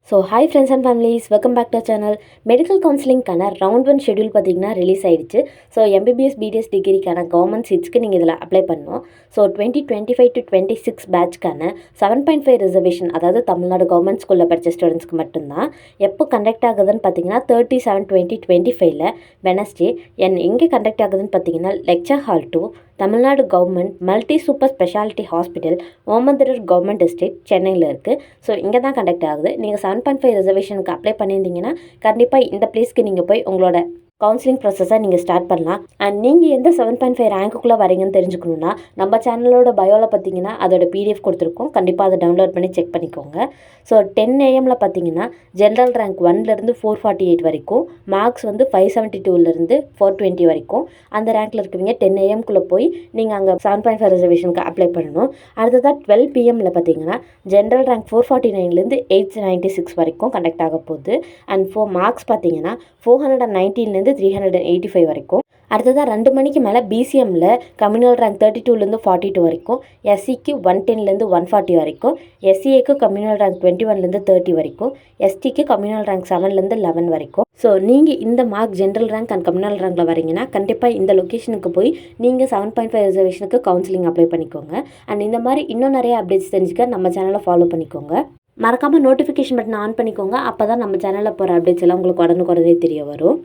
So hi friends and families, welcome back to channel. Medical கவுன்சிலிங்கான round 1 schedule பார்த்திங்கன்னா release ஆகிடுச்சு. So MBBS BDS டிகிரிக்கான government சீட்ஸ்க்கு நீங்கள் இதில் அப்ளை பண்ணணும். ஸோ 2025 to 26 பேட்ச்க்கான 7.5 ரிசர்வேஷன், அதாவது தமிழ்நாடு கவர்மெண்ட் ஸ்கூலில் படித்த ஸ்டூடெண்ட்ஸ்க்கு மட்டும்தான். எப்போ கண்டக்ட் ஆகுதுன்னு பார்த்தீங்கன்னா 30/7/2025 வெனஸ்டே. எங்கே கண்டக்ட் ஆகுதுன்னு பார்த்தீங்கன்னா lecture hall 2, Tamil Nadu government multi super speciality hospital, Omandur government estate, சென்னையில் இருக்குது. ஸோ இங்கே தான் கண்டக்ட் ஆகுது. நீங்கள் 7.5 ரிசர்வேஷனுக்கு அப்ளை பண்ணியிருந்தீங்கன்னா கண்டிப்பாக இந்த பிளேஸ்க்கு நீங்கள் போய் உங்களோட கவுன்சிலிங் ப்ராசஸை நீங்கள் ஸ்டார்ட் பண்ணலாம். அண்ட் நீங்கள் எந்த 7.5 ரேங்க்குள்ளே வரீங்கன்னு தெரிஞ்சுக்கணுன்னா நம்ம சேனலோட பயோவில் பார்த்தீங்கன்னா அதோட பிடிஎஃப் கொடுத்துருக்கோம். கண்டிப்பாக அதை டவுன்லோட் பண்ணி செக் பண்ணிக்கோங்க. ஸோ 10 AM பார்த்தீங்கன்னா ஜென்ரல் ரேங்க் 1லேருந்து 448 வரைக்கும், மார்க்ஸ் வந்து 572லேருந்து 420 வரைக்கும். அந்த ரேங்க்கில் இருக்கிறவங்க 10 AM போய் நீங்கள் அங்கே 7.5 ரிசர்வேஷனுக்கு அப்ளை பண்ணணும். அடுத்ததாக 12 PM பார்த்தீங்கன்னா ஜென்ரல் ரேங்க் 449லேருந்து 896 வரைக்கும் கண்டக்ட் ஆக போகுது. அண்ட் மார்க்ஸ் பார்த்தீங்கன்னா 419லேருந்து 385 வரைக்கும். அடுத்ததாக 2 மணிக்கு மேலே பிசிஎம்மில் கம்யூனல் ரேங்க் 32லேருந்து 42 வரைக்கும், எஸ்சிக்கு 110லேருந்து 140 வரைக்கும், எஸ்சிஏக்கு கம்யூனல் ரேங்க் 21லேருந்து 30 வரைக்கும், எஸ்டிக்கு கம்யூனல் ரேங்க் 7லேருந்து 11 வரைக்கும். ஸோ நீங்கள் இந்த mark general rank and communal ரேங்கில் வரீங்கன்னா கண்டிப்பாக இந்த லொக்கேஷனுக்கு போய் நீங்கள் 7.5 ரிசர்வேஷனுக்கு கவுன்சிலிங் அப்ளை பண்ணிக்கோங்க. அண்ட் இந்த மாதிரி இன்னும் நிறைய அப்டேட்ஸ் தெரிஞ்சுக்க நம்ம சேனலை ஃபாலோ பண்ணிக்கோங்க. மறக்காமல் நோட்டிஃபிகேஷன் பட்டன் ஆன் பண்ணிக்கோங்க. அப்போ தான் நம்ம சேனலில் போகிற அப்டேட்ஸ் எல்லாம் உங்களுக்கு உடனுக்குடனே தெரிய வரும்.